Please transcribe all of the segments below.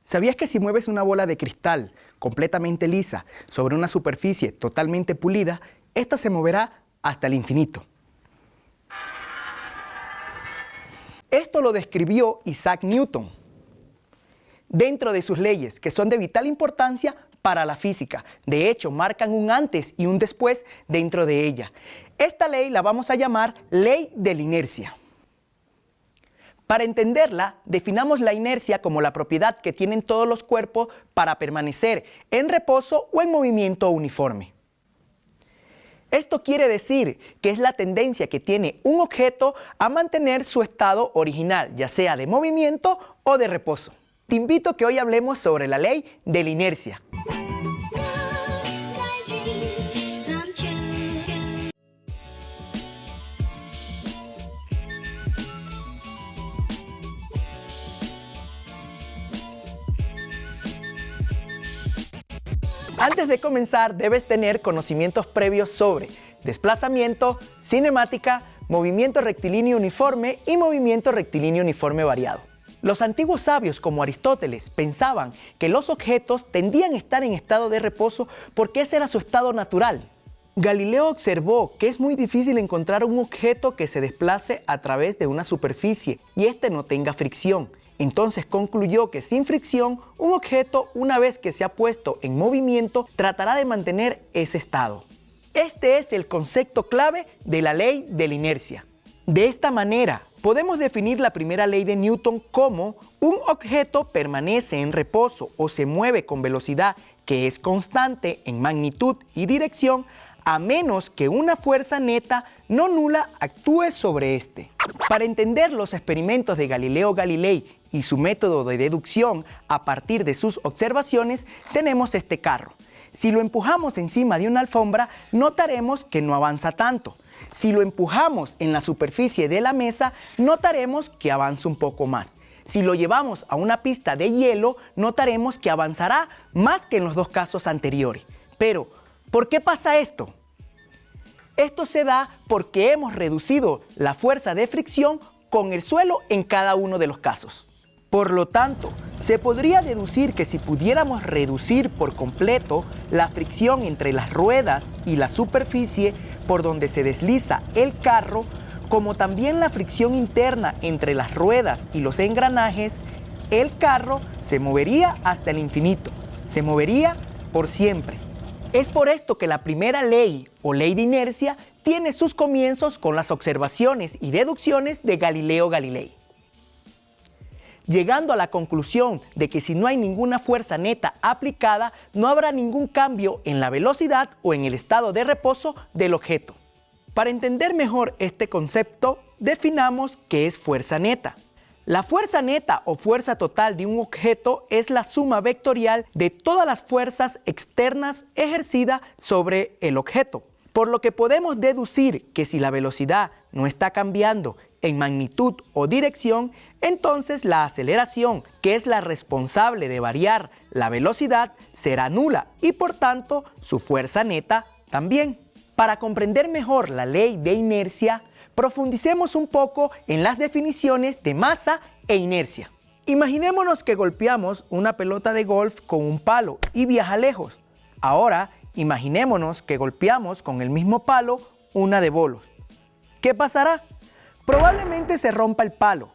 ¿Sabías que si mueves una bola de cristal completamente lisa sobre una superficie totalmente pulida, esta se moverá hasta el infinito? Esto lo describió Isaac Newton dentro de sus leyes, que son de vital importancia para la física. De hecho, marcan un antes y un después dentro de ella. Esta ley la vamos a llamar ley de la inercia. Para entenderla, definamos la inercia como la propiedad que tienen todos los cuerpos para permanecer en reposo o en movimiento uniforme. Esto quiere decir que es la tendencia que tiene un objeto a mantener su estado original, ya sea de movimiento o de reposo. Te invito a que hoy hablemos sobre la ley de la inercia. Antes de comenzar, debes tener conocimientos previos sobre desplazamiento, cinemática, movimiento rectilíneo uniforme y movimiento rectilíneo uniforme variado. Los antiguos sabios como Aristóteles pensaban que los objetos tendían a estar en estado de reposo porque ese era su estado natural. Galileo observó que es muy difícil encontrar un objeto que se desplace a través de una superficie y éste no tenga fricción. Entonces concluyó que sin fricción, un objeto, una vez que se ha puesto en movimiento, tratará de mantener ese estado. Este es el concepto clave de la ley de la inercia. De esta manera, podemos definir la primera ley de Newton como un objeto permanece en reposo o se mueve con velocidad que es constante en magnitud y dirección, a menos que una fuerza neta no nula actúe sobre este. Para entender los experimentos de Galileo Galilei y su método de deducción a partir de sus observaciones, tenemos este carro. Si lo empujamos encima de una alfombra, notaremos que no avanza tanto. Si lo empujamos en la superficie de la mesa, notaremos que avanza un poco más. Si lo llevamos a una pista de hielo, notaremos que avanzará más que en los dos casos anteriores. Pero, ¿por qué pasa esto? Esto se da porque hemos reducido la fuerza de fricción con el suelo en cada uno de los casos. Por lo tanto, se podría deducir que si pudiéramos reducir por completo la fricción entre las ruedas y la superficie por donde se desliza el carro, como también la fricción interna entre las ruedas y los engranajes, el carro se movería hasta el infinito, se movería por siempre. Es por esto que la primera ley o ley de inercia tiene sus comienzos con las observaciones y deducciones de Galileo Galilei, llegando a la conclusión de que si no hay ninguna fuerza neta aplicada, no habrá ningún cambio en la velocidad o en el estado de reposo del objeto. Para entender mejor este concepto, definamos qué es fuerza neta. La fuerza neta o fuerza total de un objeto es la suma vectorial de todas las fuerzas externas ejercidas sobre el objeto, por lo que podemos deducir que si la velocidad no está cambiando en magnitud o dirección, entonces la aceleración, que es la responsable de variar la velocidad, será nula y por tanto su fuerza neta también. Para comprender mejor la ley de inercia, profundicemos un poco en las definiciones de masa e inercia. Imaginémonos que golpeamos una pelota de golf con un palo y viaja lejos. Ahora, imaginémonos que golpeamos con el mismo palo una de bolos. ¿Qué pasará? Probablemente se rompa el palo.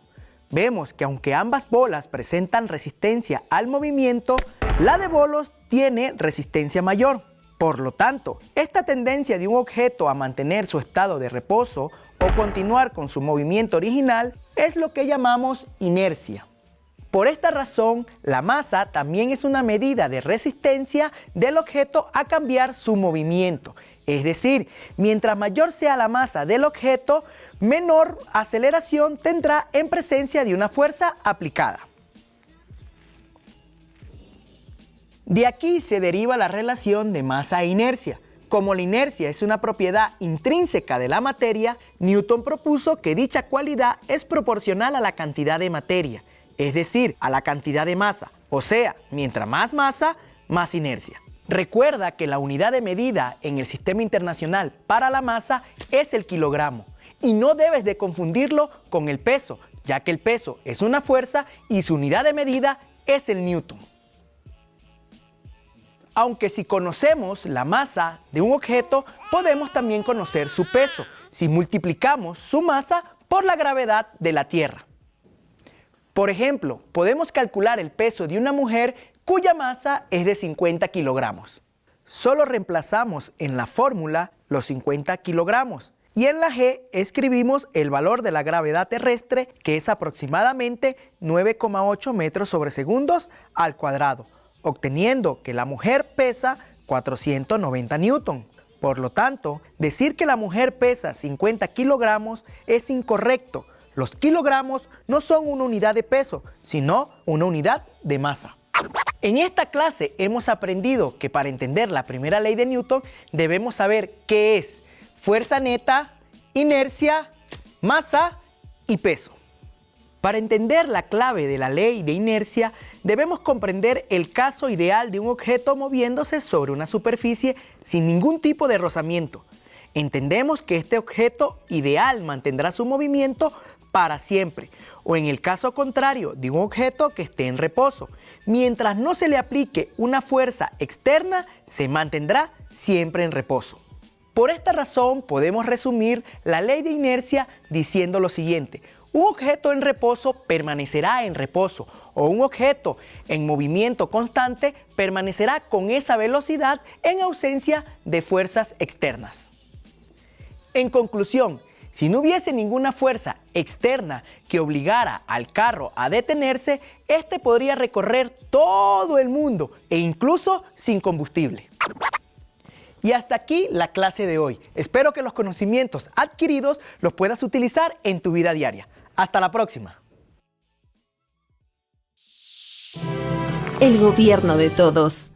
Vemos que aunque ambas bolas presentan resistencia al movimiento, la de bolos tiene resistencia mayor. Por lo tanto, esta tendencia de un objeto a mantener su estado de reposo o continuar con su movimiento original es lo que llamamos inercia. Por esta razón, la masa también es una medida de resistencia del objeto a cambiar su movimiento. Es decir, mientras mayor sea la masa del objeto, menor aceleración tendrá en presencia de una fuerza aplicada. De aquí se deriva la relación de masa e inercia. Como la inercia es una propiedad intrínseca de la materia, Newton propuso que dicha cualidad es proporcional a la cantidad de materia, es decir, a la cantidad de masa. O sea, mientras más masa, más inercia. Recuerda que la unidad de medida en el Sistema Internacional para la masa es el kilogramo. Y no debes de confundirlo con el peso, ya que el peso es una fuerza y su unidad de medida es el newton. Aunque si conocemos la masa de un objeto, podemos también conocer su peso, si multiplicamos su masa por la gravedad de la Tierra. Por ejemplo, podemos calcular el peso de una mujer cuya masa es de 50 kilogramos. Solo reemplazamos en la fórmula los 50 kilogramos y en la G escribimos el valor de la gravedad terrestre, que es aproximadamente 9,8 metros sobre segundos al cuadrado, obteniendo que la mujer pesa 490 newton. Por lo tanto, decir que la mujer pesa 50 kilogramos es incorrecto. Los kilogramos no son una unidad de peso, sino una unidad de masa. En esta clase hemos aprendido que para entender la primera ley de Newton debemos saber qué es fuerza neta, inercia, masa y peso. Para entender la clave de la ley de inercia, debemos comprender el caso ideal de un objeto moviéndose sobre una superficie sin ningún tipo de rozamiento. Entendemos que este objeto ideal mantendrá su movimiento para siempre, o en el caso contrario de un objeto que esté en reposo. Mientras no se le aplique una fuerza externa, se mantendrá siempre en reposo. Por esta razón podemos resumir la ley de inercia diciendo lo siguiente: un objeto en reposo permanecerá en reposo, o un objeto en movimiento constante permanecerá con esa velocidad en ausencia de fuerzas externas. En conclusión, si no hubiese ninguna fuerza externa que obligara al carro a detenerse, este podría recorrer todo el mundo e incluso sin combustible. Y hasta aquí la clase de hoy. Espero que los conocimientos adquiridos los puedas utilizar en tu vida diaria. Hasta la próxima. El gobierno de todos.